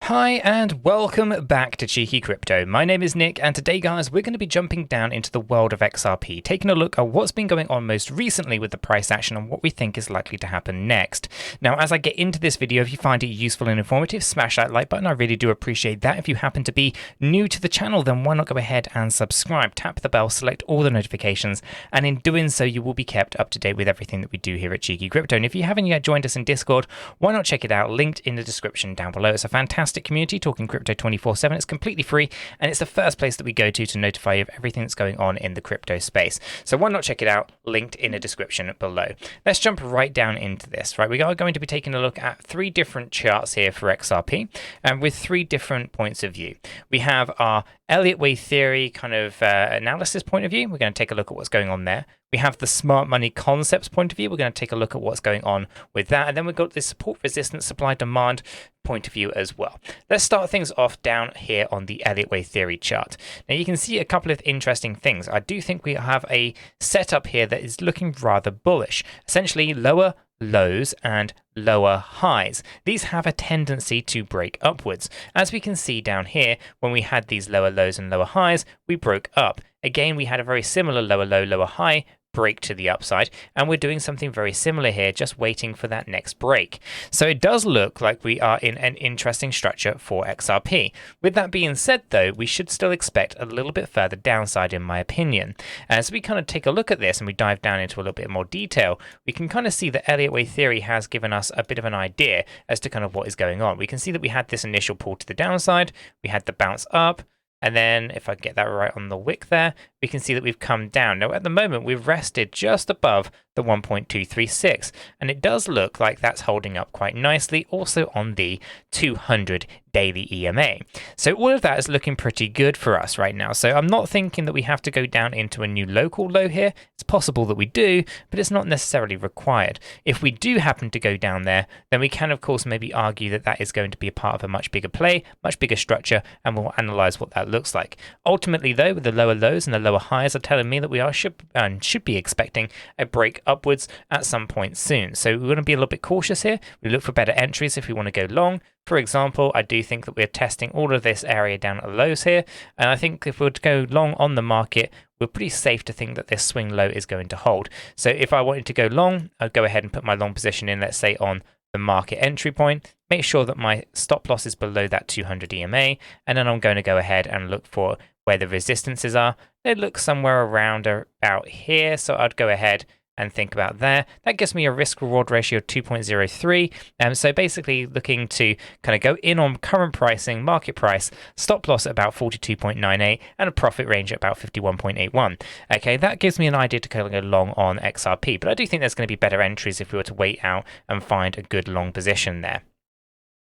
Hi and welcome back to Cheeky Crypto. My name is Nick and today guys we're going to be jumping down into the world of XRP, taking a look at what's been going on most recently with the price action and what we think is likely to happen next. Now as I get into this video, if you find it useful and informative, smash that like button, I really do appreciate that. If you happen to be new to the channel, then why not go ahead and subscribe, tap the bell, select all the notifications, and in doing so you will be kept up to date with everything that we do here at Cheeky Crypto. And if you haven't yet joined us in Discord, why not check it out, linked in the description down below. It's a fantastic community talking crypto 24/7. It's completely free and it's the first place that we go to notify you of everything that's going on in the crypto space. So why not check it out, linked in the description below. Let's jump right down into this, right? We are going to be taking a look at three different charts here for XRP and with three different points of view. We have our Elliott Wave theory kind of analysis point of view. We're going to take a look at what's going on there. We have the smart money concepts point of view. We're going to take a look at what's going on with that. And then we've got the support resistance supply demand point of view as well. Let's start things off down here on the Elliott Wave theory chart. Now you can see a couple of interesting things. I do think we have a setup here that is looking rather bullish. Essentially lower lows and lower highs. These have a tendency to break upwards. As we can see down here, when we had these lower lows and lower highs, we broke up. Again, we had a very similar lower low, lower high break to the upside, and we're doing something very similar here, just waiting for that next break. So it does look like we are in an interesting structure for XRP. With that being said though, we should still expect a little bit further downside in my opinion. As we kind of take a look at this and we dive down into a little bit more detail, we can kind of see that Elliott Wave theory has given us a bit of an idea as to kind of what is going on. We can see that we had this initial pull to the downside, we had the bounce up, and then if I get that right on the wick there, we can see that we've come down. Now at the moment we've rested just above the 1.236 and it does look like that's holding up quite nicely also on the 200 daily EMA. So all of that is looking pretty good for us right now. So I'm not thinking that we have to go down into a new local low here. It's possible that we do, but it's not necessarily required. If we do happen to go down there, then we can of course maybe argue that that is going to be a part of a much bigger play, much bigger structure, and we'll analyze what that looks like. Ultimately though, with the lower lows and the lower highs are telling me that we should be expecting a break upwards at some point soon. So we're going to be a little bit cautious here. We look for better entries if we want to go long. For example, I do think that we're testing all of this area down at the lows here, and I think if we were to go long on the market, we're pretty safe to think that this swing low is going to hold. So if I wanted to go long, I'd go ahead and put my long position in, let's say on the market entry point, make sure that my stop loss is below that 200 EMA, and then I'm going to go ahead and look for where the resistances are. They look somewhere around about here, so I'd go ahead and think about there. That gives me a risk reward ratio of 2.03. So basically looking to kind of go in on current pricing, market price, stop loss at about 42.98 and a profit range at about 51.81. Okay, that gives me an idea to kind of go long on XRP, but I do think there's going to be better entries if we were to wait out and find a good long position there.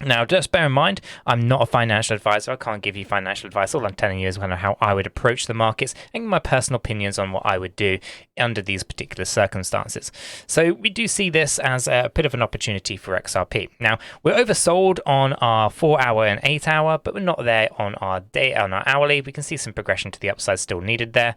Now, just bear in mind, I'm not a financial advisor. I can't give you financial advice. All I'm telling you is kind of how I would approach the markets and my personal opinions on what I would do under these particular circumstances. So we do see this as a bit of an opportunity for XRP. Now, we're oversold on our 4-hour and 8-hour, but we're not there on our day, on our hourly. We can see some progression to the upside still needed there.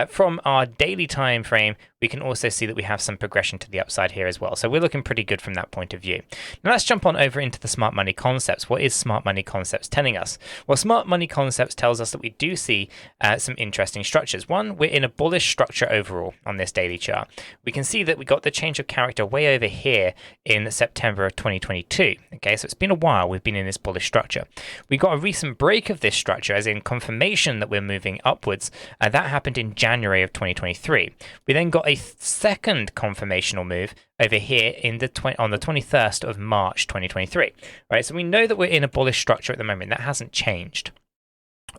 From our daily time frame, we can also see that we have some progression to the upside here as well. So we're looking pretty good from that point of view. Now let's jump on over into the smart money concepts. What is smart money concepts telling us? Well, smart money concepts tells us that we do see some interesting structures. One, we're in a bullish structure overall on this daily chart. We can see that we got the change of character way over here in September of 2022. Okay, so it's been a while we've been in this bullish structure. We got a recent break of this structure, as in confirmation that we're moving upwards. That happened in January of 2023. We then got a second confirmational move over here in on the 21st of March 2023. Right, so we know that we're in a bullish structure at the moment. That hasn't changed.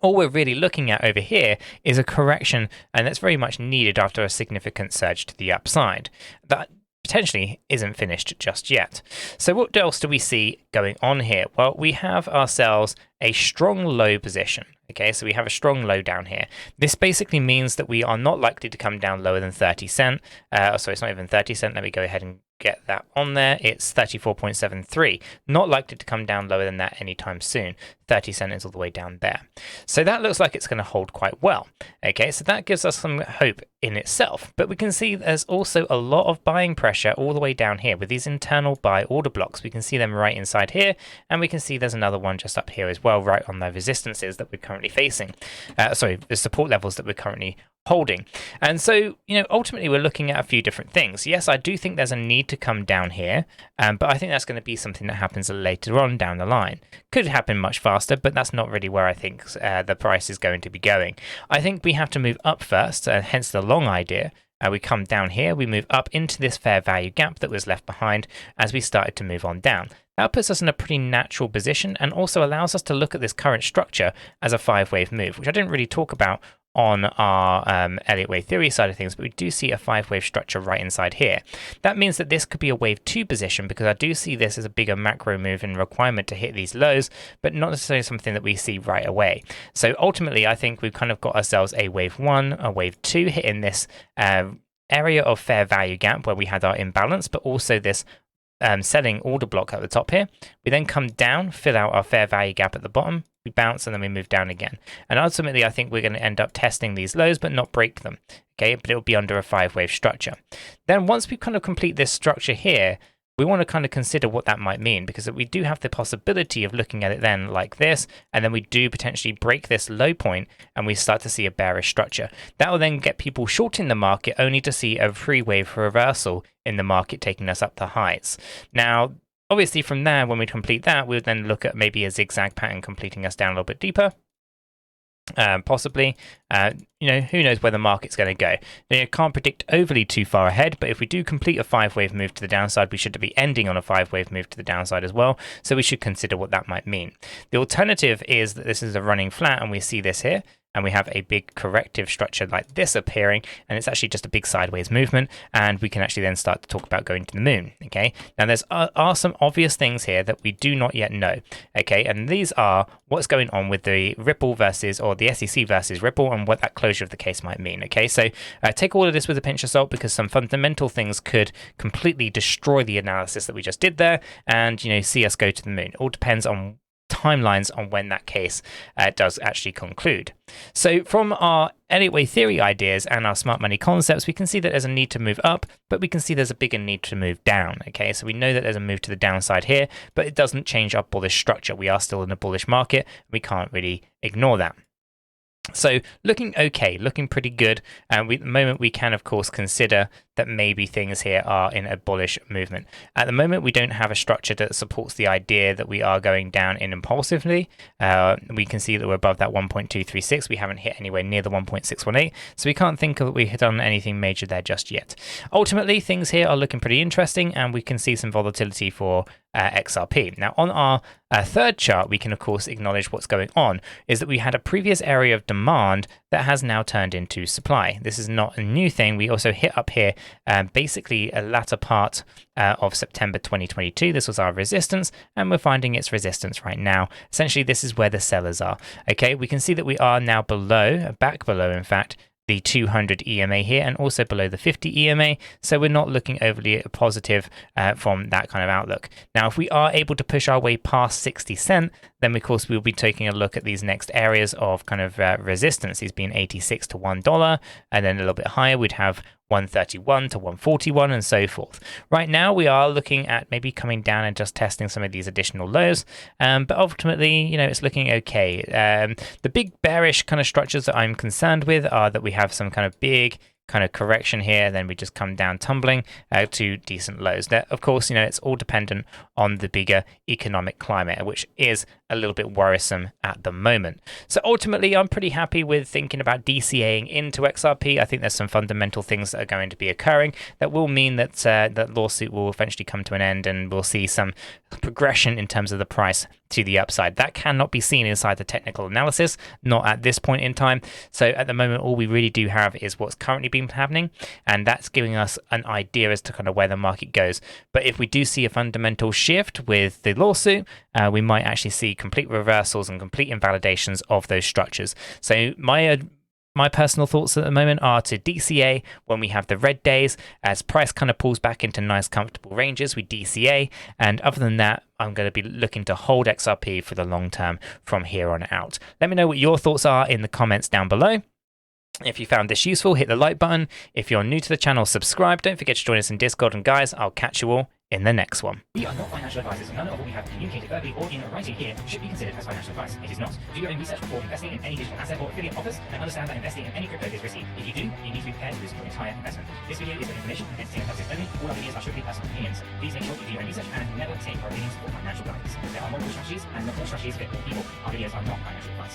All we're really looking at over here is a correction, and that's very much needed after a significant surge to the upside. That potentially isn't finished just yet. So what else do we see going on here? Well, we have ourselves a strong low position. Okay, so we have a strong low down here. This basically means that we are not likely to come down lower than 30 cent. So it's not even 30 cent. Let me go ahead and get that on there. It's 34.73. Not likely to come down lower than that anytime soon. 30 cent is all the way down there. So that looks like it's going to hold quite well. Okay, so that gives us some hope in itself. But we can see there's also a lot of buying pressure all the way down here with these internal buy order blocks. We can see them right inside here, and we can see there's another one just up here as well, right on the resistances that we're currently facing. The support levels that we're currently holding. And so, ultimately we're looking at a few different things. Yes, I do think there's a need to come down here, but I think that's going to be something that happens later on down the line. Could happen much faster, but that's not really where I think the price is going to be going. I think we have to move up first, hence the long idea. We come down here, we move up into this fair value gap that was left behind as we started to move on down. That puts us in a pretty natural position and also allows us to look at this current structure as a 5-wave move, which I didn't really talk about on our Elliott wave theory side of things, but we do see a 5-wave structure right inside here. That means that this could be a wave 2 position, because I do see this as a bigger macro move and requirement to hit these lows, but not necessarily something that we see right away. So ultimately, I think we've kind of got ourselves a wave 1, a wave 2 hitting this area of fair value gap where we had our imbalance, but also this selling order block at the top here. We then come down, fill out our fair value gap at the bottom, we bounce, and then we move down again. And ultimately, I think we're going to end up testing these lows, but not break them. Okay, but it will be under a 5-wave structure. Then once we kind of complete this structure here, we want to kind of consider what that might mean, because we do have the possibility of looking at it then like this, and then we do potentially break this low point and we start to see a bearish structure. That will then get people shorting the market, only to see a 3-wave reversal in the market taking us up to highs. Now, obviously from there, when we complete that, we'll then look at maybe a zigzag pattern completing us down a little bit deeper. Possibly, who knows where the market's going to go. You can't predict overly too far ahead, but if we do complete a 5-wave move to the downside, we should be ending on a 5-wave move to the downside as well. So we should consider what that might mean. The alternative is that this is a running flat, and we see this here, and we have a big corrective structure like this appearing, and it's actually just a big sideways movement, and we can actually then start to talk about going to the moon. Okay, now there's are some obvious things here that we do not yet know. Okay, and these are what's going on with the Ripple versus, or the SEC versus Ripple, and what that closure of the case might mean. Okay, so take all of this with a pinch of salt, because some fundamental things could completely destroy the analysis that we just did there, and see us go to the moon. It all depends on timelines on when that case does actually conclude. So from our Elliott wave theory ideas and our smart money concepts, we can see that there's a need to move up, but we can see there's a bigger need to move down. Okay, so we know that there's a move to the downside here, but it doesn't change our bullish structure. We are still in a bullish market. We can't really ignore that. So looking okay, looking pretty good. And at the moment, we can, of course, consider that maybe things here are in a bullish movement. At the moment, we don't have a structure that supports the idea that we are going down in impulsively. We can see that we're above that 1.236. We haven't hit anywhere near the 1.618. So we can't think that we've done anything major there just yet. Ultimately, things here are looking pretty interesting, and we can see some volatility for XRP. Now, on our third chart, we can, of course, acknowledge what's going on is that we had a previous area of demand that has now turned into supply. This is not a new thing. We also hit up here basically a latter part of September 2022. This was our resistance, and we're finding its resistance right now. Essentially, this is where the sellers are. Okay, we can see that we are now below, back below, in fact, the 200 EMA here, and also below the 50 EMA, so we're not looking overly positive from that kind of outlook. Now, if we are able to push our way past 60 cent, then of course we'll be taking a look at these next areas of kind of resistance, these being 86 to $1, and then a little bit higher we'd have 131 to 141 and so forth. Right now we are looking at maybe coming down and just testing some of these additional lows, but ultimately, it's looking okay. The big bearish kind of structures that I'm concerned with are that we have some kind of big kind of correction here, then we just come down tumbling to decent lows. That, of course, it's all dependent on the bigger economic climate, which is a little bit worrisome at the moment. So ultimately, I'm pretty happy with thinking about DCAing into XRP. I think there's some fundamental things that are going to be occurring that will mean that that lawsuit will eventually come to an end, and we'll see some progression in terms of the price to the upside. That cannot be seen inside the technical analysis, not at this point in time. So at the moment, all we really do have is what's currently been happening, and that's giving us an idea as to kind of where the market goes. But if we do see a fundamental shift with the lawsuit, we might actually see complete reversals and complete invalidations of those structures. So my My personal thoughts at the moment are to DCA when we have the red days. As price kind of pulls back into nice comfortable ranges, we DCA. And other than that, I'm going to be looking to hold XRP for the long term from here on out. Let me know what your thoughts are in the comments down below. If you found this useful, hit the like button. If you're new to the channel, subscribe. Don't forget to join us in Discord. And guys, I'll catch you all in the next one. We are not financial advisors. None of what we have communicated verbally or in writing here should be considered as financial advice. It is not. Do your own research before investing in any digital asset or affiliate offers, and understand that investing in any crypto is risky. If you do, you need to be prepared to lose your entire investment. This video is for information and entertainment purposes only. All our videos are strictly personal opinions. Please make sure you do your own research and never take our opinions for financial guidance. There are multiple strategies, and not all strategies fit all people. Our videos are not financial advice.